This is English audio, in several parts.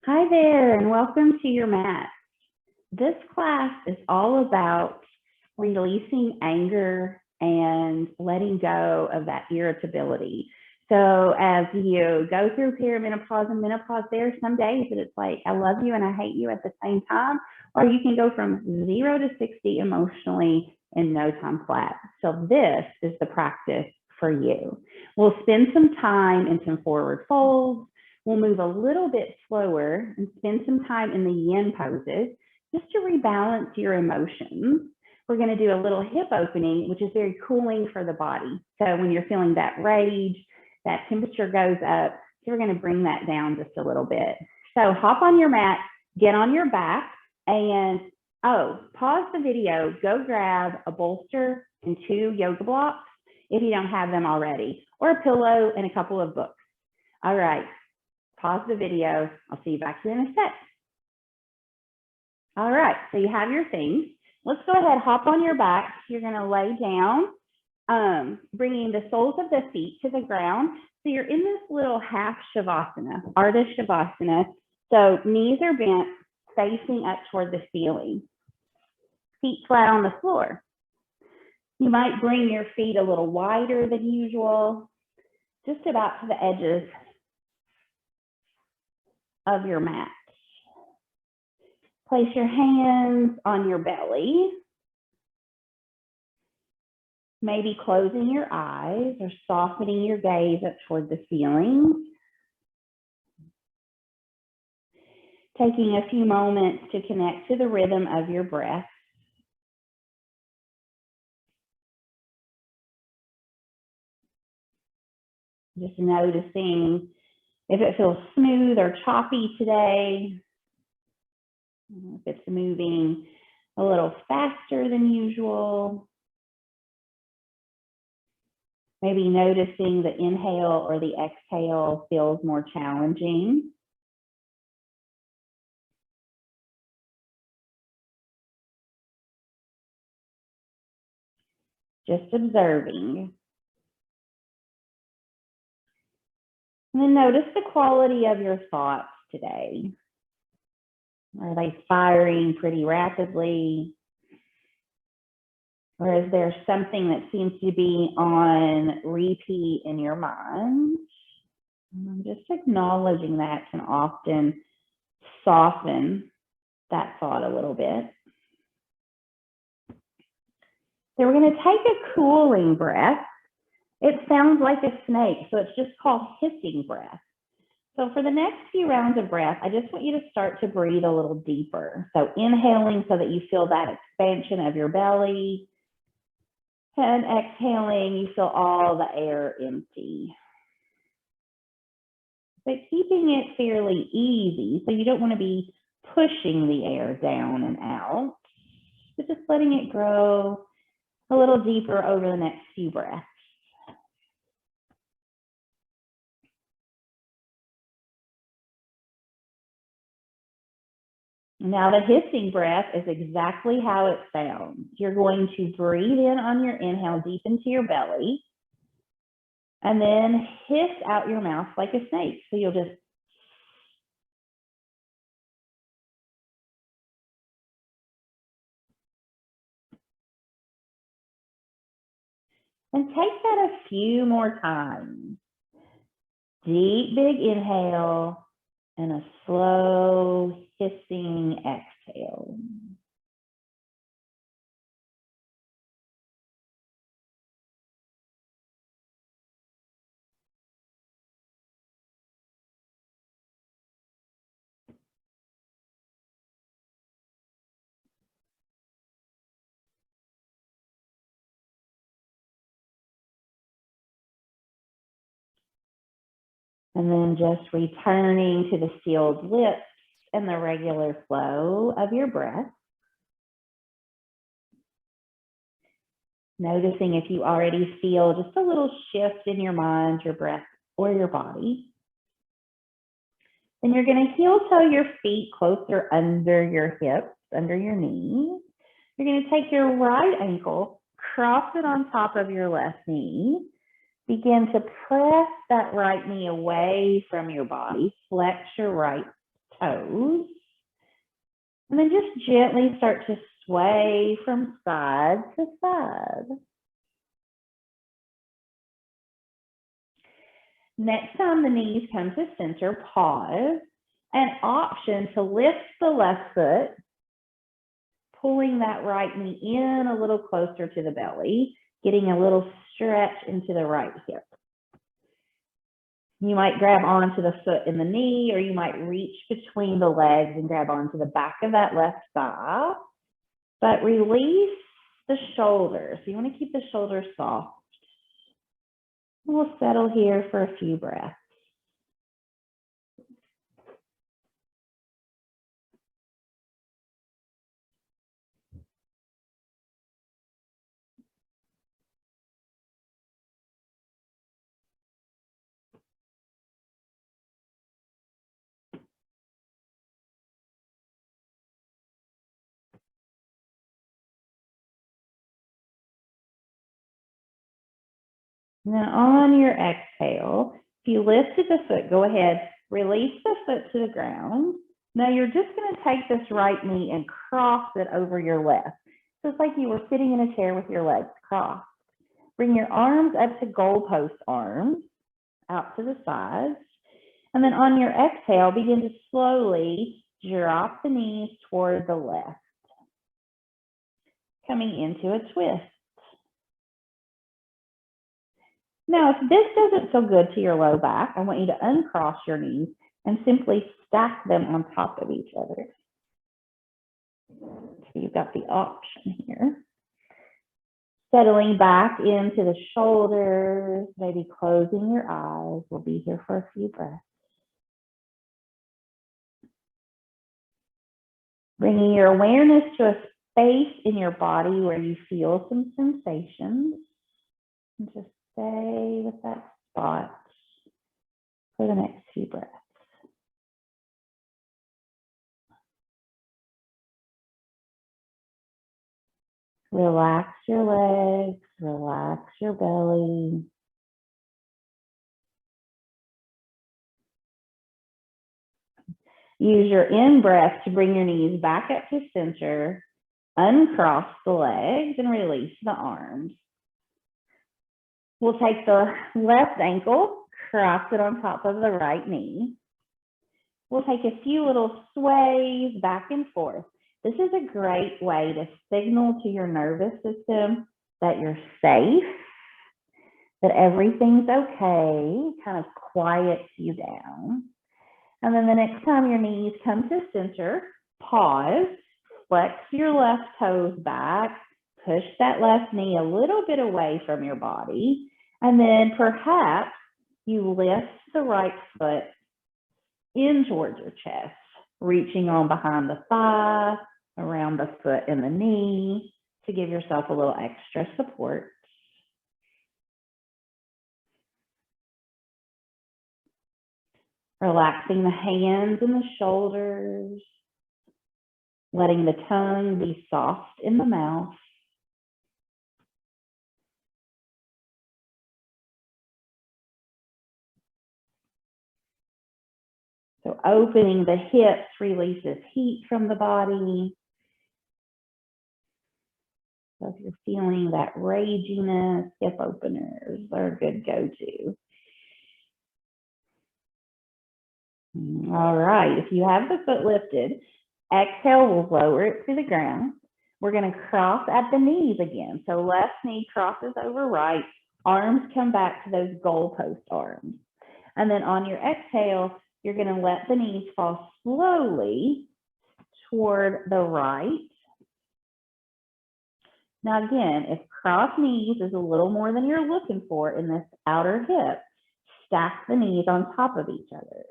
Hi there, and welcome to your mat. This class is all about releasing anger and letting go of that irritability. So as you go through perimenopause and menopause, there are some days that it's like, I love you and I hate you at the same time, or you can go from 0 to 60 emotionally in no time flat. So this is the practice for you. We'll spend some time in some forward folds. We'll move a little bit slower and spend some time in the yin poses just to rebalance your emotions. We're going to do a little hip opening, which is very cooling for the body. So when you're feeling that rage, that temperature goes up. So we're going to bring that down just a little bit. So hop on your mat, get on your back, and pause the video, go grab a bolster and 2 yoga blocks if you don't have them already, or a pillow and a couple of books. All right, pause the video. I'll see you back here in a sec. All right, so you have your things. Let's go ahead, hop on your back. You're gonna lay down, bringing the soles of the feet to the ground. So you're in this little half shavasana, Ardha Shavasana. So knees are bent, facing up toward the ceiling. Feet flat on the floor. You might bring your feet a little wider than usual, just about to the edges of your mat. Place your hands on your belly, maybe closing your eyes or softening your gaze up toward the ceiling. Taking a few moments to connect to the rhythm of your breath. Just noticing if it feels smooth or choppy today. If it's moving a little faster than usual. Maybe noticing the inhale or the exhale feels more challenging. Just observing. And then notice the quality of your thoughts today. Are they firing pretty rapidly? Or is there something that seems to be on repeat in your mind? Just acknowledging that can often soften that thought a little bit. So we're going to take a cooling breath. It sounds like a snake, so it's just called hissing breath. So for the next few rounds of breath, I just want you to start to breathe a little deeper. So inhaling so that you feel that expansion of your belly. And exhaling, you feel all the air empty. But keeping it fairly easy, so you don't want to be pushing the air down and out, but just letting it grow a little deeper over the next few breaths. Now the hissing breath is exactly how it sounds. You're going to breathe in on your inhale deep into your belly, and then hiss out your mouth like a snake. So you'll just and take that a few more times. Deep, big inhale and a slow hissing exhale. And then just returning to the sealed lips and the regular flow of your breath. Noticing if you already feel just a little shift in your mind, your breath, or your body. Then you're going to heel toe your feet closer under your hips, under your knees. You're going to take your right ankle, cross it on top of your left knee, Begin to press that right knee away from your body. Flex your right toes. And then just gently start to sway from side to side. Next time the knees come to center, pause. An option to lift the left foot, pulling that right knee in a little closer to the belly, getting a little stretch into the right hip. You might grab onto the foot and the knee, or you might reach between the legs and grab onto the back of that left thigh. But release the shoulders. You want to keep the shoulders soft. We'll settle here for a few breaths. Now on your exhale, if you lifted the foot, go ahead, release the foot to the ground. Now you're just going to take this right knee and cross it over your left. So it's like you were sitting in a chair with your legs crossed. Bring your arms up to goalpost arms, out to the sides. And then on your exhale, begin to slowly drop the knees toward the left, coming into a twist. Now, if this doesn't feel good to your low back, I want you to uncross your knees and simply stack them on top of each other. So you've got the option here. Settling back into the shoulders, maybe closing your eyes. We'll be here for a few breaths. Bringing your awareness to a space in your body where you feel some sensations. And just stay with that spot for the next few breaths. Relax your legs, relax your belly. Use your in-breath to bring your knees back up to center. Uncross the legs and release the arms. We'll take the left ankle, cross it on top of the right knee. We'll take a few little sways back and forth. This is a great way to signal to your nervous system that you're safe, that everything's okay, kind of quiets you down. And then the next time your knees come to center, pause, flex your left toes back, push that left knee a little bit away from your body, and then perhaps you lift the right foot in towards your chest, reaching on behind the thigh, around the foot and the knee to give yourself a little extra support. Relaxing the hands and the shoulders, letting the tongue be soft in the mouth. So opening the hips releases heat from the body. So if you're feeling that raginess, hip openers are a good go-to. All right, if you have the foot lifted, exhale, we'll lower it to the ground. We're going to cross at the knees again. So left knee crosses over right, arms come back to those goalpost arms. And then on your exhale, you're going to let the knees fall slowly toward the right. Now again, if crossed knees is a little more than you're looking for in this outer hip, stack the knees on top of each other.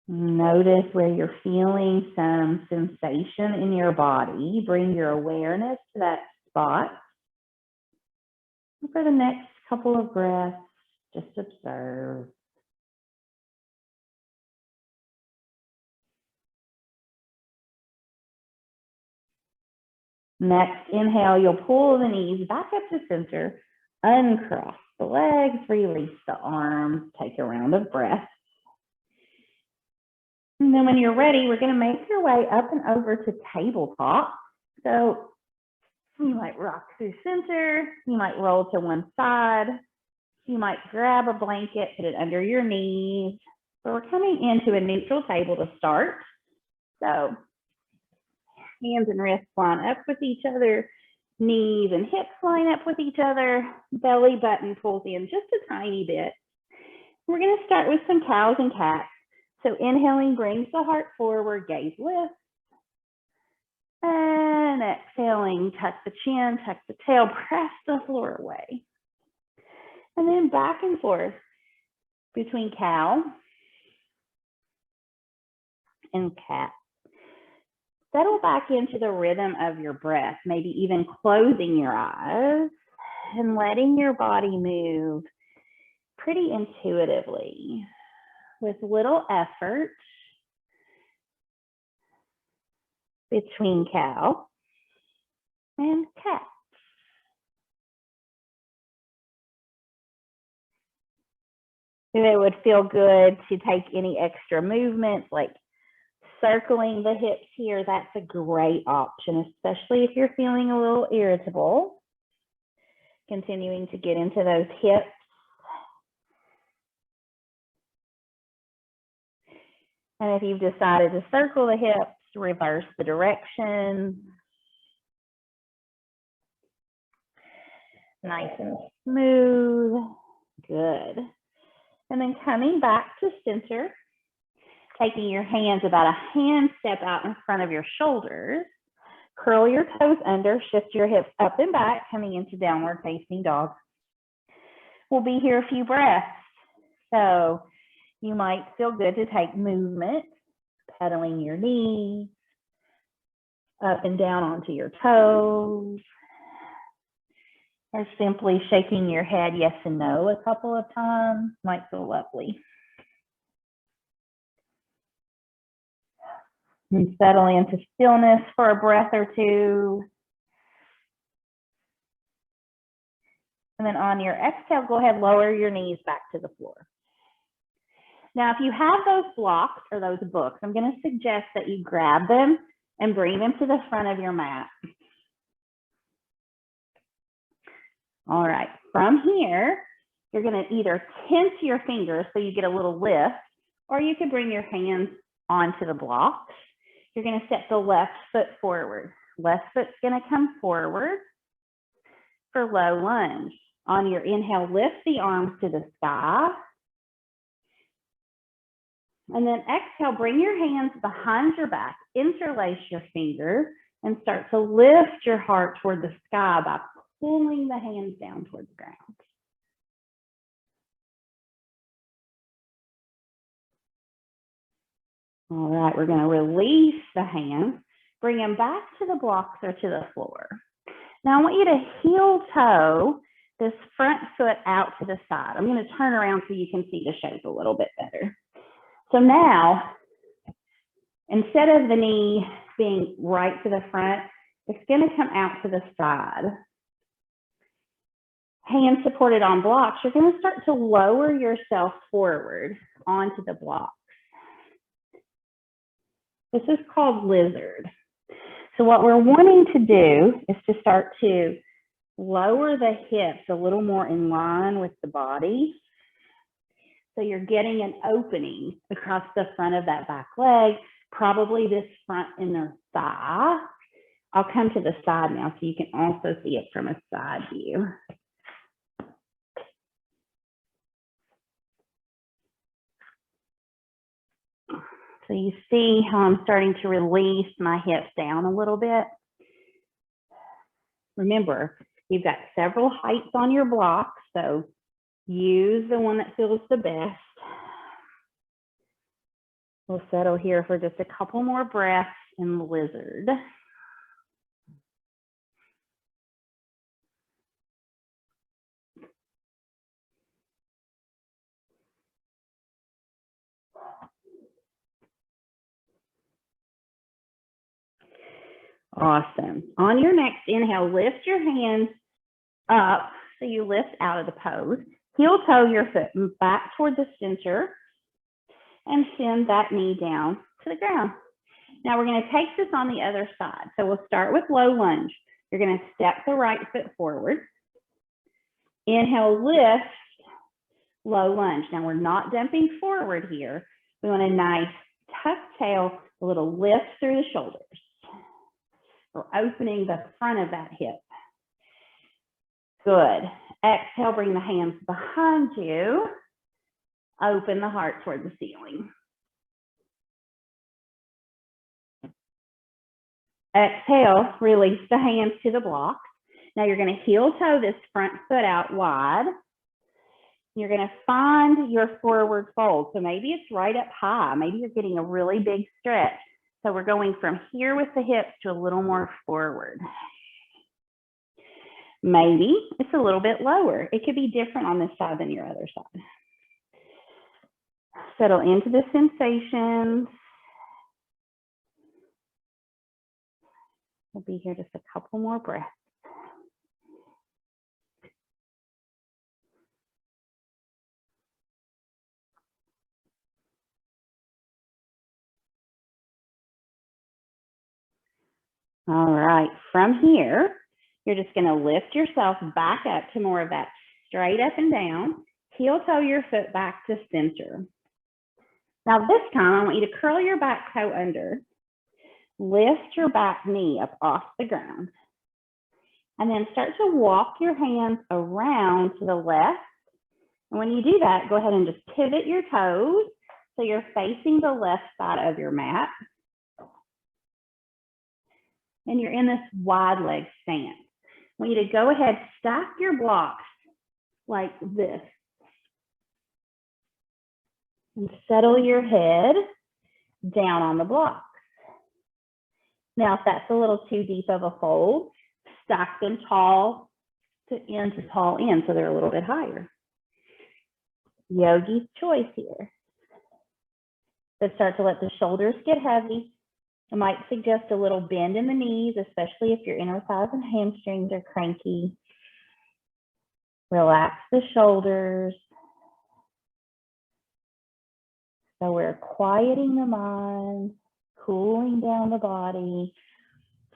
Notice where you're feeling some sensation in your body. Bring your awareness to that spot. And for the next couple of breaths, just observe. Next, inhale, you'll pull the knees back up to center, uncross the legs, release the arms, take a round of breath. And then when you're ready, we're going to make your way up and over to tabletop. So you might rock through center, you might roll to one side, you might grab a blanket, put it under your knees. So we're coming into a neutral table to start. So hands and wrists line up with each other, knees and hips line up with each other, belly button pulls in just a tiny bit. We're going to start with some cows and cats. So inhaling brings the heart forward, gaze lifts. And exhaling, tuck the chin, tuck the tail, press the floor away. And then back and forth between cow and cat. Settle back into the rhythm of your breath, maybe even closing your eyes and letting your body move pretty intuitively with little effort between cow and cat. If it would feel good to take any extra movements like circling the hips here, that's a great option, especially if you're feeling a little irritable. Continuing to get into those hips. And if you've decided to circle the hips, reverse the direction. Nice and smooth. Good. And then coming back to center, taking your hands about a hand step out in front of your shoulders. Curl your toes under, shift your hips up and back, coming into downward facing dog. We'll be here a few breaths. So you might feel good to take movement, pedaling your knees, up and down onto your toes, or simply shaking your head yes and no a couple of times might feel lovely. And settle into stillness for a breath or two. And then on your exhale, go ahead, lower your knees back to the floor. Now, if you have those blocks or those books, I'm going to suggest that you grab them and bring them to the front of your mat. All right, from here, you're going to either tense your fingers so you get a little lift, or you can bring your hands onto the blocks. You're going to step the left foot forward. Left foot's going to come forward for low lunge. On your inhale, lift the arms to the sky. And then exhale, bring your hands behind your back, interlace your fingers, and start to lift your heart toward the sky by pulling the hands down towards the ground. All right, we're going to release the hands, bring them back to the blocks or to the floor. Now I want you to heel toe this front foot out to the side. I'm going to turn around so you can see the shape a little bit better. So now, instead of the knee being right to the front, it's going to come out to the side. Hands supported on blocks, you're going to start to lower yourself forward onto the blocks. This is called lizard. So what we're wanting to do is to start to lower the hips a little more in line with the body. So you're getting an opening across the front of that back leg, probably this front inner thigh. I'll come to the side now so you can also see it from a side view. So you see how I'm starting to release my hips down a little bit. Remember, you've got several heights on your block, so use the one that feels the best. We'll settle here for just a couple more breaths in the lizard. Awesome. On your next inhale, lift your hands up. So you lift out of the pose. Heel toe your foot back toward the center and send that knee down to the ground. Now we're going to take this on the other side. So we'll start with low lunge. You're going to step the right foot forward. Inhale, lift, low lunge. Now we're not dumping forward here. We want a nice tuck tail, a little lift through the shoulders. We're opening the front of that hip. Good. Exhale, bring the hands behind you. Open the heart toward the ceiling. Exhale, release the hands to the blocks. Now you're going to heel toe this front foot out wide. You're going to find your forward fold. So maybe it's right up high. Maybe you're getting a really big stretch. So we're going from here with the hips to a little more forward. Maybe it's a little bit lower. It could be different on this side than your other side. Settle into the sensations. We'll be here just a couple more breaths. All right, from here, you're just going to lift yourself back up to more of that straight up and down. Heel toe your foot back to center. Now this time, I want you to curl your back toe under. Lift your back knee up off the ground. And then start to walk your hands around to the left. And when you do that, go ahead and just pivot your toes so you're facing the left side of your mat. And you're in this wide leg stance. I want you to go ahead, stack your blocks like this. And settle your head down on the blocks. Now, if that's a little too deep of a fold, stack them tall to tall end so they're a little bit higher. Yogi's choice here. But start to let the shoulders get heavy. I might suggest a little bend in the knees, especially if your inner thighs and hamstrings are cranky. Relax the shoulders. So we're quieting the mind, cooling down the body,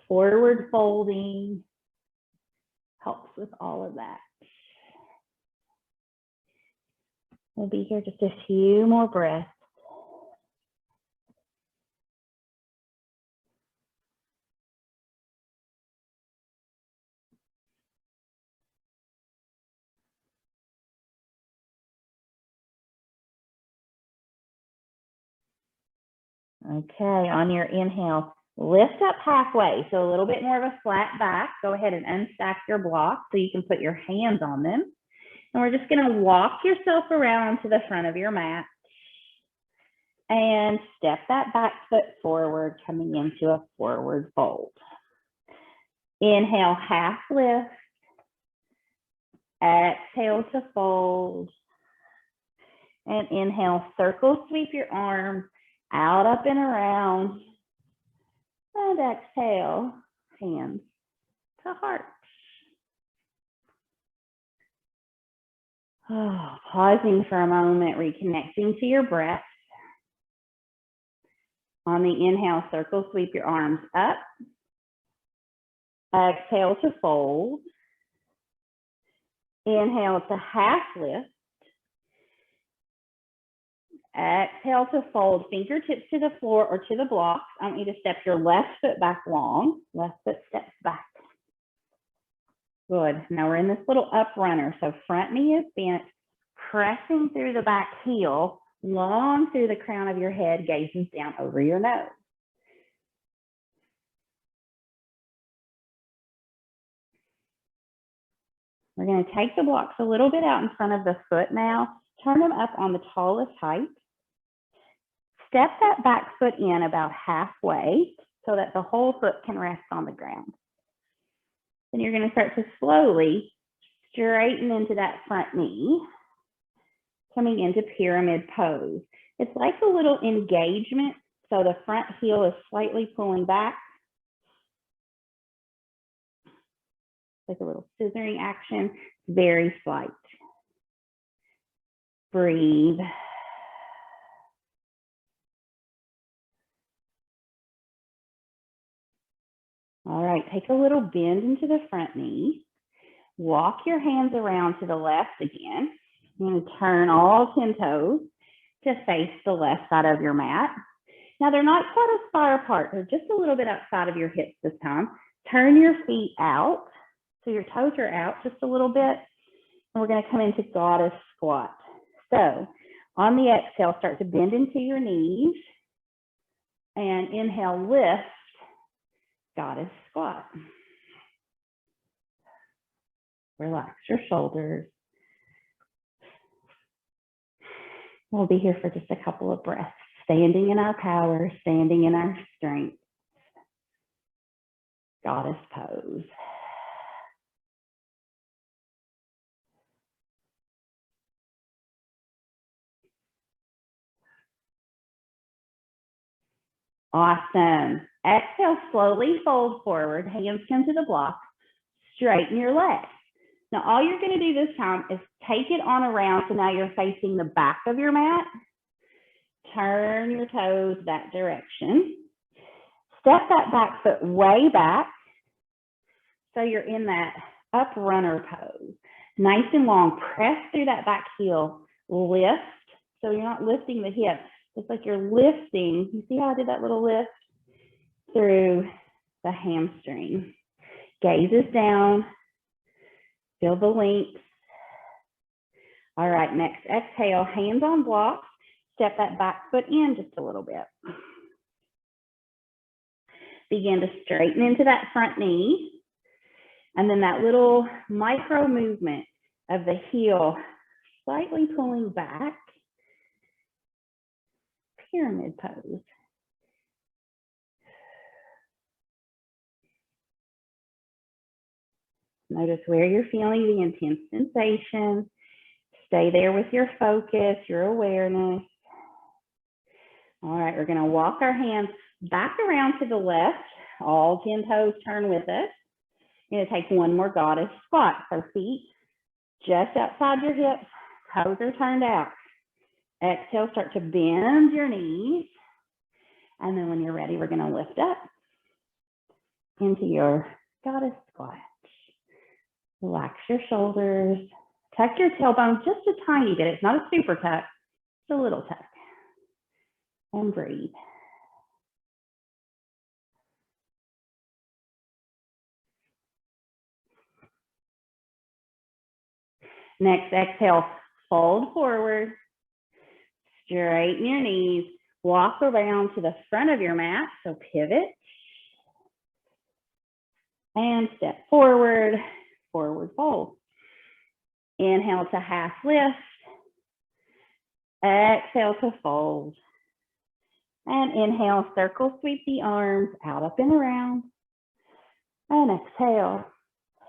forward folding, helps with all of that. We'll be here just a few more breaths. Okay, on your inhale, lift up halfway, so a little bit more of a flat back. Go ahead and unstack your blocks so you can put your hands on them. And we're just going to walk yourself around to the front of your mat and step that back foot forward, coming into a forward fold. Inhale, half lift. Exhale to fold. And inhale, circle sweep your arms out, up, and around. And exhale, hands to heart. Oh, pausing for a moment, reconnecting to your breath. On the inhale, circle sweep your arms up. Exhale to fold. Inhale to half lift. Exhale to fold, fingertips to the floor or to the blocks. I want you to step your left foot back long. Left foot steps back. Good. Now we're in this little up runner. So front knee is bent, pressing through the back heel, long through the crown of your head, gazing down over your nose. We're going to take the blocks a little bit out in front of the foot now. Turn them up on the tallest height. Step that back foot in about halfway so that the whole foot can rest on the ground. Then you're going to start to slowly straighten into that front knee, coming into pyramid pose. It's like a little engagement, so the front heel is slightly pulling back. like a little scissoring action, very slight. Breathe. All right, take a little bend into the front knee. Walk your hands around to the left again. You're going to turn all 10 toes to face the left side of your mat. Now, they're not quite as far apart. They're just a little bit outside of your hips this time. Turn your feet out. So your toes are out just a little bit. And we're going to come into goddess squat. So on the exhale, start to bend into your knees. And inhale, lift, goddess squat. Relax your shoulders. We'll be here for just a couple of breaths, standing in our power, standing in our strength. Goddess pose. Awesome. Exhale, slowly fold forward, hands come to the block, straighten your legs. Now, all you're going to do this time is take it on around, so now you're facing the back of your mat. Turn your toes that direction. Step that back foot way back, so you're in that up runner pose. Nice and long, press through that back heel, lift, so you're not lifting the hip. It's like you're lifting. You see how I did that little lift? Through the hamstring. Gaze is down. Feel the links. All right, next exhale, hands on blocks. Step that back foot in just a little bit. Begin to straighten into that front knee. And then that little micro movement of the heel, slightly pulling back. Pyramid pose. Notice where you're feeling the intense sensation. Stay there with your focus, your awareness. All right, we're going to walk our hands back around to the left. All 10 toes turn with us. You're going to take one more goddess squat. So feet just outside your hips, toes are turned out. Exhale, start to bend your knees. And then when you're ready, we're going to lift up into your goddess squat. Relax your shoulders. Tuck your tailbone just a tiny bit. It's not a super tuck, it's a little tuck. And breathe. Next, exhale, fold forward. Straighten your knees. Walk around to the front of your mat, so pivot. And step forward, forward fold. Inhale to half lift. Exhale to fold. And inhale, circle, sweep the arms out, up and around. And exhale,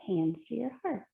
hands to your heart.